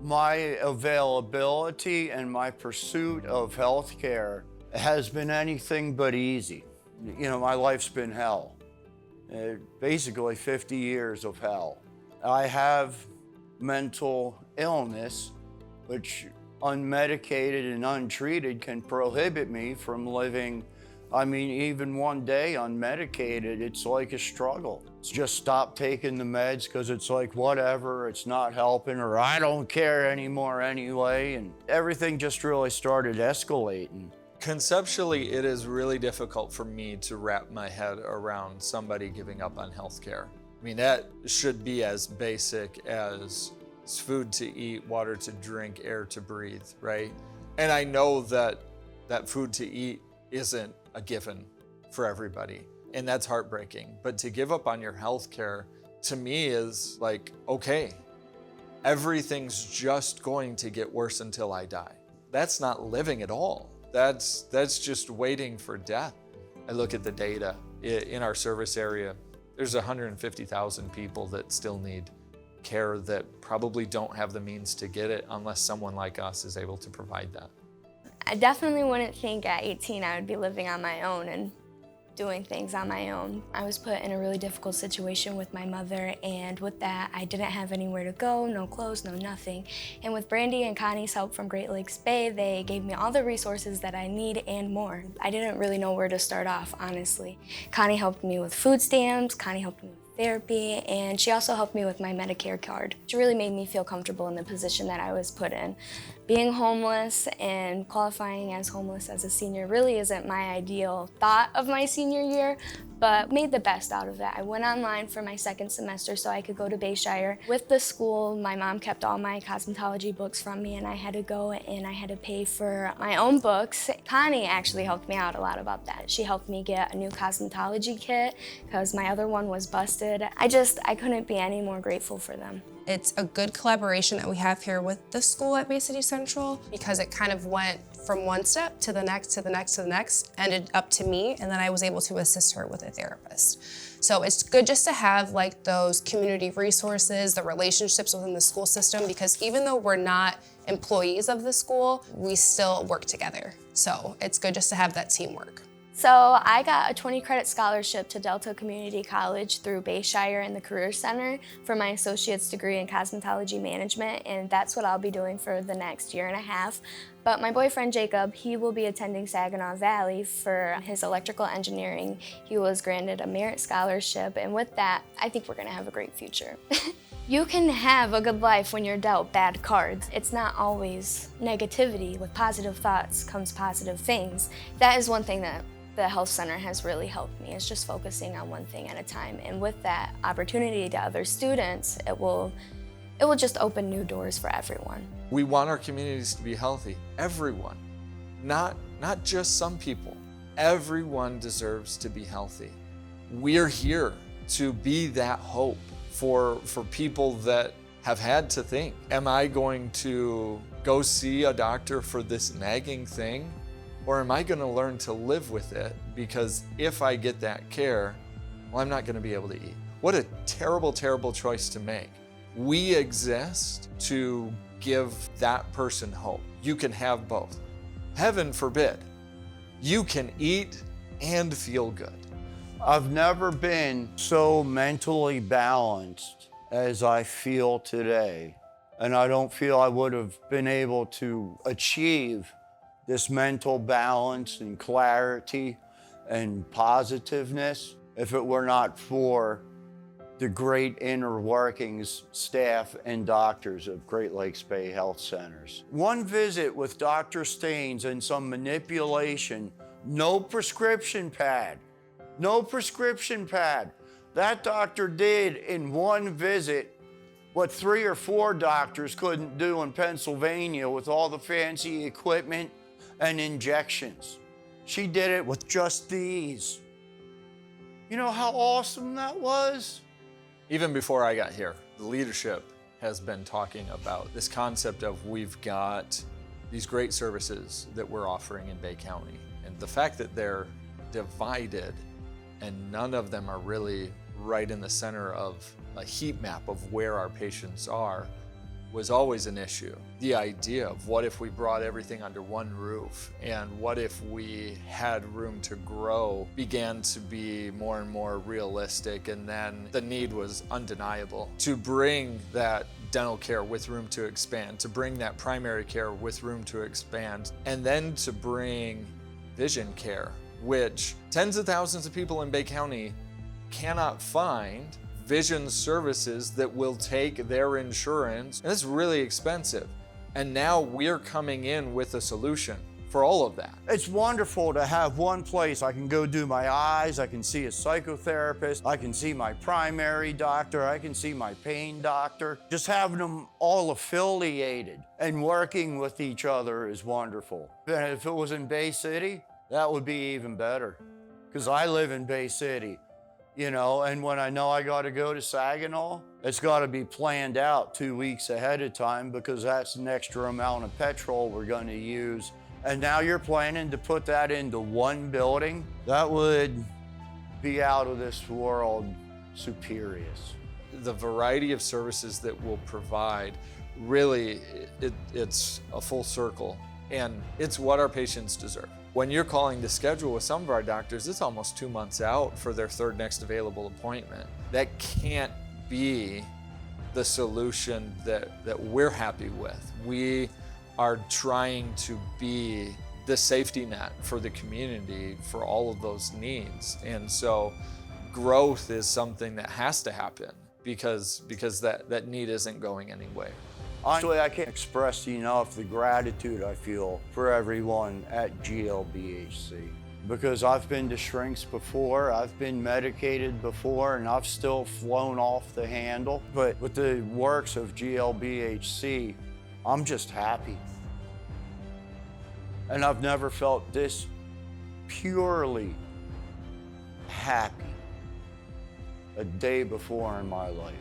My availability and my pursuit of healthcare has been anything but easy. You know, my life's been hell. Basically 50 years of hell. I have mental illness, which unmedicated and untreated can prohibit me from living. I mean, even one day unmedicated, it's like a struggle. It's just stop taking the meds because it's like, whatever, it's not helping, or I don't care anymore anyway. And everything just really started escalating. Conceptually, it is really difficult for me to wrap my head around somebody giving up on healthcare. I mean, that should be as basic as food to eat, water to drink, air to breathe, right? And I know that food to eat isn't a given for everybody, and that's heartbreaking. But to give up on your healthcare, to me, is like, okay, everything's just going to get worse until I die. That's not living at all. That's just waiting for death. I look at the data in our service area. There's 150,000 people that still need care that probably don't have the means to get it unless someone like us is able to provide that. I definitely wouldn't think at 18 I would be living on my own and doing things on my own. I was put in a really difficult situation with my mother, and with that, I didn't have anywhere to go, no clothes, no nothing. And with Brandy and Connie's help from Great Lakes Bay, they gave me all the resources that I need and more. I didn't really know where to start off, honestly. Connie helped me with food stamps, Connie helped me with therapy, and she also helped me with my Medicare card. She really made me feel comfortable in the position that I was put in. Being homeless and qualifying as homeless as a senior really isn't my ideal thought of my senior year, but made the best out of it. I went online for my second semester so I could go to Bayshire. With the school, my mom kept all my cosmetology books from me, and I had to go and I had to pay for my own books. Connie actually helped me out a lot about that. She helped me get a new cosmetology kit because my other one was busted. I couldn't be any more grateful for them. It's a good collaboration that we have here with the school at Bay City Central, because it kind of went from one step to the next, to the next, to the next, ended up to me, and then I was able to assist her with a therapist. So it's good just to have like those community resources, the relationships within the school system, because even though we're not employees of the school, we still work together. So it's good just to have that teamwork. So I got a 20 credit scholarship to Delta Community College through Bayshire and the Career Center for my associate's degree in cosmetology management, and that's what I'll be doing for the next year and a half. But my boyfriend Jacob, he will be attending Saginaw Valley for his electrical engineering. He was granted a merit scholarship, and with that, I think we're gonna have a great future. You can have a good life when you're dealt bad cards. It's not always negativity. With positive thoughts comes positive things. That is one thing that the health center has really helped me, is just focusing on one thing at a time. And with that opportunity to other students, it will just open new doors for everyone. We want our communities to be healthy. Everyone, not just some people. Everyone deserves to be healthy. We're here to be that hope for people that have had to think, am I going to go see a doctor for this nagging thing? Or am I going to learn to live with it? Because if I get that care, well, I'm not going to be able to eat. What a terrible, terrible choice to make. We exist to give that person hope. You can have both. Heaven forbid, you can eat and feel good. I've never been so mentally balanced as I feel today. And I don't feel I would have been able to achieve this mental balance and clarity and positiveness if it were not for the great inner workings, staff, and doctors of Great Lakes Bay Health Centers. One visit with Dr. Staines and some manipulation, no prescription pad. No prescription pad. That doctor did in one visit what 3 or 4 doctors couldn't do in Pennsylvania with all the fancy equipment and injections. She did it with just these. You know how awesome that was? Even before I got here, the leadership has been talking about this concept of we've got these great services that we're offering in Bay County. And the fact that they're divided and none of them are really right in the center of a heat map of where our patients are, was always an issue. The idea of what if we brought everything under one roof and what if we had room to grow began to be more and more realistic, and then the need was undeniable to bring that dental care with room to expand, to bring that primary care with room to expand, and then to bring vision care, which tens of thousands of people in Bay County cannot find vision services that will take their insurance, and it's really expensive. And now we're coming in with a solution for all of that. It's wonderful to have one place I can go do my eyes, I can see a psychotherapist, I can see my primary doctor, I can see my pain doctor. Just having them all affiliated and working with each other is wonderful. And if it was in Bay City, that would be even better, because I live in Bay City. You know, and when I know I got to go to Saginaw, it's got to be planned out 2 weeks ahead of time, because that's an extra amount of petrol we're going to use. And now you're planning to put that into one building? That would be out of this world superior. The variety of services that we'll provide, really, it's a full circle, and it's what our patients deserve. When you're calling to schedule with some of our doctors, it's almost 2 months out for their third next available appointment. That can't be the solution that we're happy with. We are trying to be the safety net for the community for all of those needs. And so growth is something that has to happen because that need isn't going anywhere. Honestly, I can't express enough the gratitude I feel for everyone at GLBHC, because I've been to shrinks before, I've been medicated before, and I've still flown off the handle. But with the works of GLBHC, I'm just happy. And I've never felt this purely happy a day before in my life.